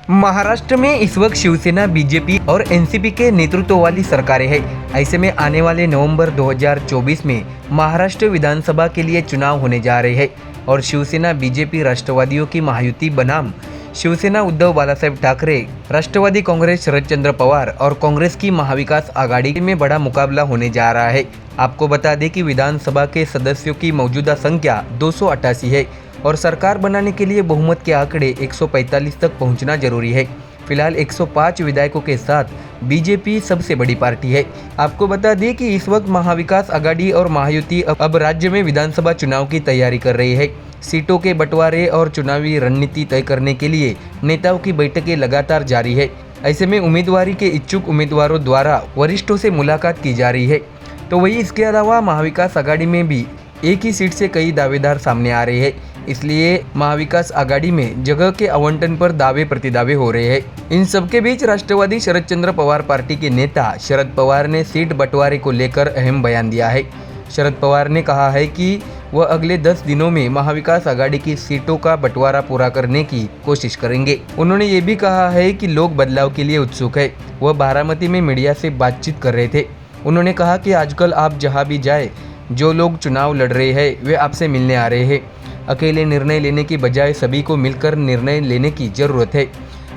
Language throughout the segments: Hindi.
महाराष्ट्र में इस वक्त शिवसेना, बीजेपी और एनसीपी के नेतृत्व वाली सरकारें हैं। ऐसे में आने वाले नवंबर 2024 में महाराष्ट्र विधानसभा के लिए चुनाव होने जा रहे हैं और शिवसेना, बीजेपी, राष्ट्रवादियों की महायुति बनाम शिवसेना उद्धव बालासाहेब ठाकरे, राष्ट्रवादी कांग्रेस शरदचंद्र पवार और कांग्रेस की महाविकास आघाड़ी में बड़ा मुकाबला होने जा रहा है। आपको बता दें कि विधानसभा के सदस्यों की मौजूदा संख्या 288 है और सरकार बनाने के लिए बहुमत के आंकड़े 145 तक पहुंचना जरूरी है। फिलहाल 105 विधायकों के साथ बीजेपी सबसे बड़ी पार्टी है। आपको बता दें कि इस वक्त महाविकास आघाड़ी और महायुति अब राज्य में विधानसभा चुनाव की तैयारी कर रही है। सीटों के बंटवारे और चुनावी रणनीति तय करने के लिए नेताओं की बैठकें लगातार जारी है। ऐसे में उम्मीदवारी के इच्छुक उम्मीदवारों द्वारा वरिष्ठों से मुलाकात की जा रही है। तो वही इसके अलावा महाविकास आघाड़ी में भी एक ही सीट से कई दावेदार सामने आ रहे हैं, इसलिए महाविकास आघाड़ी में जगह के आवंटन पर दावे प्रतिदावे हो रहे हैं। इन सबके बीच राष्ट्रवादी शरदचंद्र पवार पार्टी के नेता शरद पवार ने सीट बंटवारे को लेकर अहम बयान दिया है। शरद पवार ने कहा है कि वह अगले 10 दिनों में महाविकास आघाड़ी की सीटों का बंटवारा पूरा करने की कोशिश करेंगे। उन्होंने ये भी कहा है कि लोग बदलाव के लिए उत्सुक है। वह बारामती में मीडिया से बातचीत कर रहे थे। उन्होंने कहा कि आजकल आप जहां भी जाए, जो लोग चुनाव लड़ रहे हैं वे आपसे मिलने आ रहे हैं। अकेले निर्णय लेने की बजाय सभी को मिलकर निर्णय लेने की जरूरत है।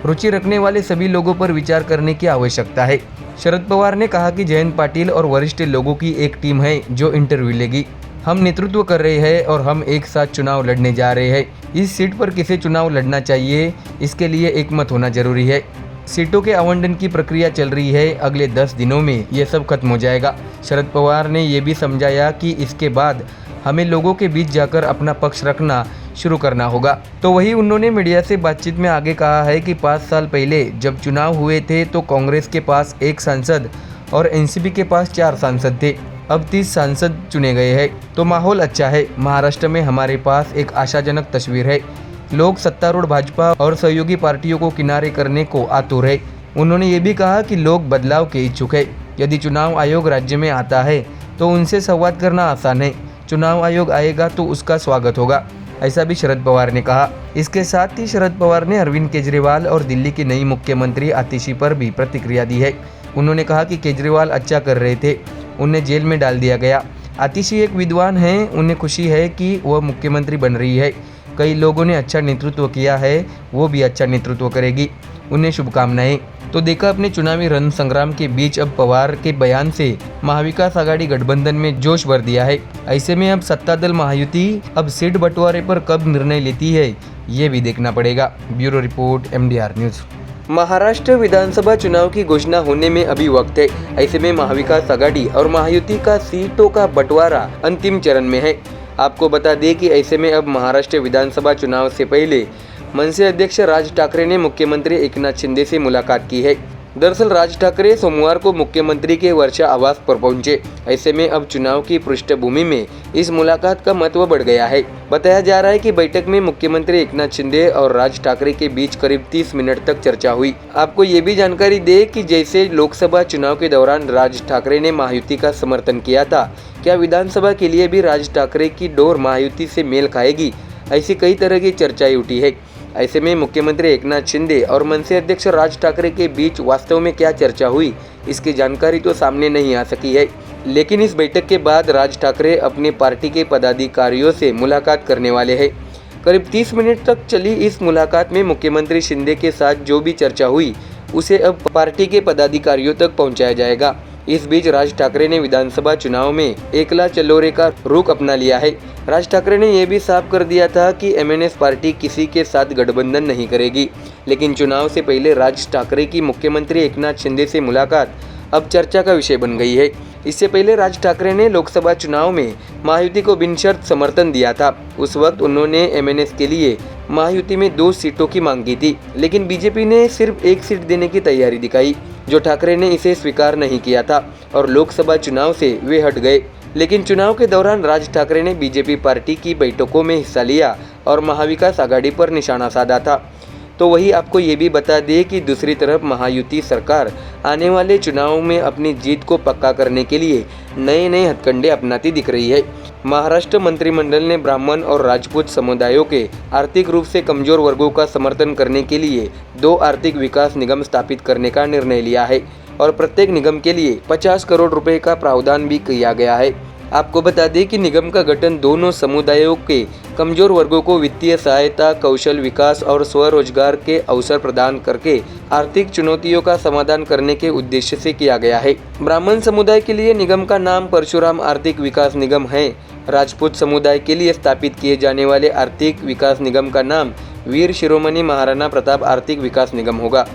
रुचि रखने वाले सभी लोगों पर विचार करने की आवश्यकता है। शरद पवार ने कहा कि जयंत पाटिल और वरिष्ठ लोगों की एक टीम है जो इंटरव्यू लेगी। हम नेतृत्व कर रहे हैं और हम एक साथ चुनाव लड़ने जा रहे हैं। इस सीट पर किसे चुनाव लड़ना चाहिए, इसके लिए एक मत होना जरूरी है। सीटों के आवंटन की प्रक्रिया चल रही है। अगले 10 दिनों में यह सब खत्म हो जाएगा। शरद पवार ने यह भी समझाया कि इसके बाद हमें लोगों के बीच जाकर अपना पक्ष रखना शुरू करना होगा। तो वही उन्होंने मीडिया से बातचीत में आगे कहा है कि 5 साल पहले जब चुनाव हुए थे तो कांग्रेस के पास 1 सांसद और एनसीपी के पास 4 सांसद थे। अब 30 सांसद चुने गए हैं, तो माहौल अच्छा है। महाराष्ट्र में हमारे पास एक आशाजनक तस्वीर है। लोग सत्तारूढ़ भाजपा और सहयोगी पार्टियों को किनारे करने को आतुर है। उन्होंने ये भी कहा कि लोग बदलाव के इच्छुक है। यदि चुनाव आयोग राज्य में आता है तो उनसे संवाद करना आसान है। चुनाव आयोग आएगा तो उसका स्वागत होगा, ऐसा भी शरद पवार ने कहा। इसके साथ ही शरद पवार ने अरविंद केजरीवाल और दिल्ली की नई मुख्यमंत्री आतिशी पर भी प्रतिक्रिया दी है। उन्होंने कहा कि केजरीवाल अच्छा कर रहे थे, उन्हें जेल में डाल दिया गया। आतिशी एक विद्वान हैं, उन्हें खुशी है कि वह मुख्यमंत्री बन रही है। कई लोगों ने अच्छा नेतृत्व किया है, वो भी अच्छा नेतृत्व करेगी। उन्हें शुभकामनाएं। तो देखा अपने चुनावी रण संग्राम के बीच अब पवार के बयान से महाविकास आघाड़ी गठबंधन में जोश भर दिया है। ऐसे में अब सत्ता दल महायुति अब सीट बंटवारे पर कब निर्णय लेती है, ये भी देखना पड़ेगा। Bureau report, MDR news. Maharashtra विधानसभा चुनाव की घोषणा होने में अभी वक्त है। ऐसे में महाविकास आघाड़ी और महायुति का सीटों का बंटवारा अंतिम चरण में है। आपको बता दें कि ऐसे में अब महाराष्ट्र विधानसभा चुनाव से पहले मनसे अध्यक्ष राज ठाकरे ने मुख्यमंत्री एकनाथ शिंदे से मुलाकात की है। दरअसल राज ठाकरे सोमवार को मुख्यमंत्री के वर्षा आवास पर पहुंचे। ऐसे में अब चुनाव की पृष्ठभूमि में इस मुलाकात का महत्व बढ़ गया है। बताया जा रहा है कि बैठक में मुख्यमंत्री एकनाथ शिंदे और राज ठाकरे के बीच करीब 30 मिनट तक चर्चा हुई। आपको ये भी जानकारी दे कि जैसे लोकसभा चुनाव के दौरान राज ठाकरे ने महायुति का समर्थन किया था, क्या विधानसभा के लिए भी राज ठाकरे की डोर महायुति से मेल खाएगी, ऐसी कई तरह की चर्चाएं उठी है। ऐसे में मुख्यमंत्री एकनाथ शिंदे और मनसे अध्यक्ष राज ठाकरे के बीच वास्तव में क्या चर्चा हुई, इसकी जानकारी तो सामने नहीं आ सकी है। लेकिन इस बैठक के बाद राज ठाकरे अपनी पार्टी के पदाधिकारियों से मुलाकात करने वाले हैं। करीब 30 मिनट तक चली इस मुलाकात में मुख्यमंत्री शिंदे के साथ जो भी चर्चा हुई उसे अब पार्टी के पदाधिकारियों तक पहुंचाया जाएगा। इस बीच राज ठाकरे ने विधानसभा चुनाव में एकला चलोरे का रुख अपना लिया है। राज ठाकरे ने यह भी साफ कर दिया था कि MNS पार्टी किसी के साथ गठबंधन नहीं करेगी। लेकिन चुनाव से पहले राज ठाकरे की मुख्यमंत्री एकनाथ शिंदे से मुलाकात अब चर्चा का विषय बन गई है। इससे पहले राज ठाकरे ने लोकसभा चुनाव में महायुति को बिनशर्त समर्थन दिया था। उस वक्त उन्होंने MNS के लिए महायुति में 2 सीटों की मांग की थी, लेकिन बीजेपी ने सिर्फ 1 सीट देने की तैयारी दिखाई, जो ठाकरे ने इसे स्वीकार नहीं किया था और लोकसभा चुनाव से वे हट गए। लेकिन चुनाव के दौरान राज ठाकरे ने बीजेपी पार्टी की बैठकों में हिस्सा लिया और महाविकास आघाड़ी पर निशाना साधा था। तो वही आपको ये भी बता दें कि दूसरी तरफ महायुति सरकार आने वाले चुनाव में अपनी जीत को पक्का करने के लिए नए नए हथकंडे अपनाती दिख रही है। महाराष्ट्र मंत्रिमंडल ने ब्राह्मण और राजपूत समुदायों के आर्थिक रूप से कमजोर वर्गों का समर्थन करने के लिए 2 आर्थिक विकास निगम स्थापित करने का निर्णय लिया है और प्रत्येक निगम के लिए 50 करोड़ रुपए का प्रावधान भी किया गया है। आपको बता दें कि निगम का गठन दोनों समुदायों के कमजोर वर्गों को वित्तीय सहायता, कौशल विकास और स्वरोजगार के अवसर प्रदान करके आर्थिक चुनौतियों का समाधान करने के उद्देश्य से किया गया है। ब्राह्मण समुदाय के लिए निगम का नाम परशुराम आर्थिक विकास निगम है। राजपूत समुदाय के लिए स्थापित किए जाने वाले आर्थिक विकास निगम का नाम वीर शिरोमणि महाराणा प्रताप आर्थिक विकास निगम होगा।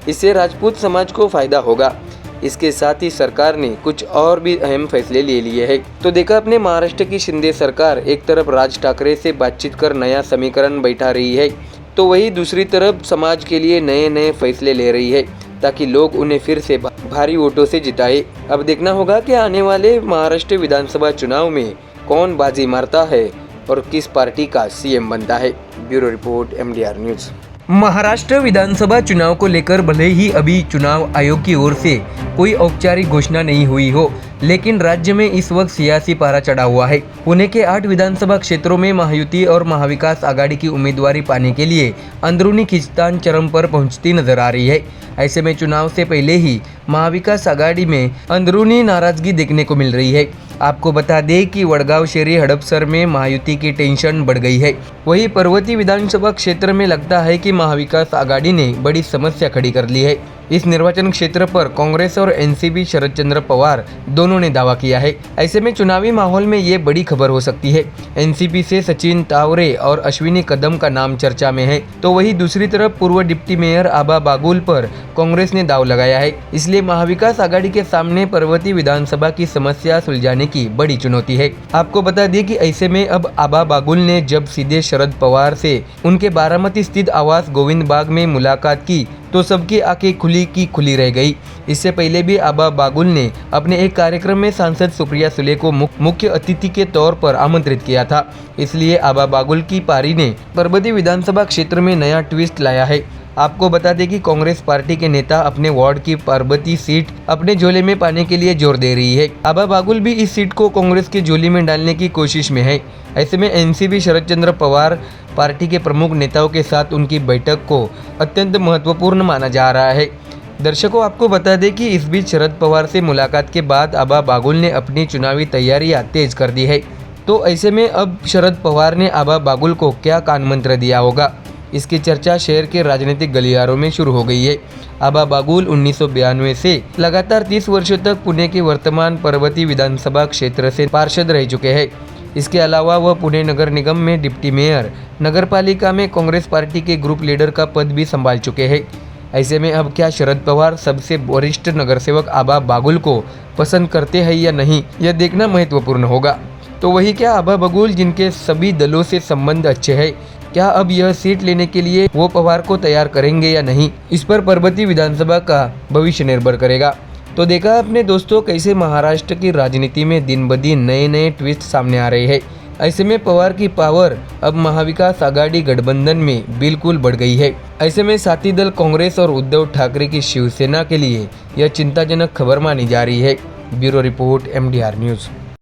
इससे राजपूत समाज को फायदा होगा। इसके साथ ही सरकार ने कुछ और भी अहम फैसले ले लिए हैं। तो देखा अपने महाराष्ट्र की शिंदे सरकार एक तरफ राज ठाकरे से बातचीत कर नया समीकरण बैठा रही है, तो वही दूसरी तरफ समाज के लिए नए नए फैसले ले रही है ताकि लोग उन्हें फिर से भारी वोटों से जिताए। अब देखना होगा कि आने वाले महाराष्ट्र विधानसभा चुनाव में कौन बाजी मारता है और किस पार्टी का सीएम बनता है। Bureau report MDR news. Maharashtra विधानसभा चुनाव को लेकर भले ही अभी चुनाव आयोग की ओर से कोई औपचारिक घोषणा नहीं हुई हो, लेकिन राज्य में इस वक्त सियासी पारा चढ़ा हुआ है। पुणे के 8 विधानसभा क्षेत्रों में महायुति और महाविकास आघाड़ी की उम्मीदवारी पाने के लिए अंदरूनी खींचतान चरम पर पहुंचती नजर आ रही है। ऐसे में चुनाव से पहले ही महाविकास आघाड़ी में अंदरूनी नाराजगी देखने को मिल रही है। आपको बता दें कि वडगांव शेरी हड़पसर में महायुति की टेंशन बढ़ गई है। वहीं पर्वतीय विधानसभा क्षेत्र में लगता है कि महाविकास आघाड़ी ने बड़ी समस्या खड़ी कर ली है। इस निर्वाचन क्षेत्र पर कांग्रेस और एनसीपी शरद चंद्र पवार दोनों ने दावा किया है। ऐसे में चुनावी माहौल में ये बड़ी खबर हो सकती है। एनसीपी से सचिन तावरे और अश्विनी कदम का नाम चर्चा में है, तो वही दूसरी तरफ पूर्व डिप्टी मेयर आबा बागुल पर कांग्रेस ने दाव लगाया है। इसलिए महाविकास आघाड़ी के सामने पर्वतीय विधानसभा की समस्या सुलझाने की बड़ी चुनौती है। आपको बता दें कि ऐसे में अब आबा बागुल ने जब सीधे शरद पवार से उनके बारामती स्थित आवास गोविंद बाग में मुलाकात की तो सबकी आंखें खुली की खुली रह गई। इससे पहले भी आबा बागुल ने अपने एक कार्यक्रम में सांसद सुप्रिया सुले को मुख्य अतिथि के तौर पर आमंत्रित किया था। इसलिए आबा बागुल की पारी ने पर्वतीय विधानसभा क्षेत्र में नया ट्विस्ट लाया है। आपको बता दें कि कांग्रेस पार्टी के नेता अपने वार्ड की पर्वतीय सीट अपने झोले में पाने के लिए जोर दे रही है। आबा बागुल भी इस सीट को कांग्रेस के झोली में डालने की कोशिश में है। ऐसे में एनसीपी शरद चंद्र पवार पार्टी के प्रमुख नेताओं के साथ उनकी बैठक को अत्यंत महत्वपूर्ण माना जा रहा है। दर्शकों, आपको बता दें कि इस बीच शरद पवार से मुलाकात के बाद आबा बागुल ने अपनी चुनावी तैयारियां तेज कर दी है। तो ऐसे में अब शरद पवार ने आबा बागुल को क्या कान मंत्र दिया होगा, इसकी चर्चा शहर के राजनीतिक गलियारों में शुरू हो गई है। आबा बागुल 1992 से लगातार 30 वर्षों तक पुणे के वर्तमान पर्वतीय विधानसभा क्षेत्र से पार्षद रह चुके हैं। इसके अलावा वह पुणे नगर निगम में डिप्टी मेयर, नगर पालिका में कांग्रेस पार्टी के ग्रुप लीडर का पद भी संभाल चुके हैं। ऐसे में अब क्या शरद पवार सबसे वरिष्ठ नगरसेवक आबा बागुल को पसंद करते हैं या नहीं, यह देखना महत्वपूर्ण होगा। तो वही क्या आबा बागुल, जिनके सभी दलों से संबंध अच्छे हैं, क्या अब यह सीट लेने के लिए वो पवार को तैयार करेंगे या नहीं, इस पर पर्वतीय विधानसभा का भविष्य निर्भर करेगा। तो देखा अपने दोस्तों कैसे महाराष्ट्र की राजनीति में दिन ब दिन नए नए ट्विस्ट सामने आ रहे हैं। ऐसे में पवार की पावर अब महाविकास आघाड़ी गठबंधन में बिल्कुल बढ़ गई है। ऐसे में साथी दल कांग्रेस और उद्धव ठाकरे की शिवसेना के लिए यह चिंताजनक खबर मानी जा रही है। Bureau report MDR news.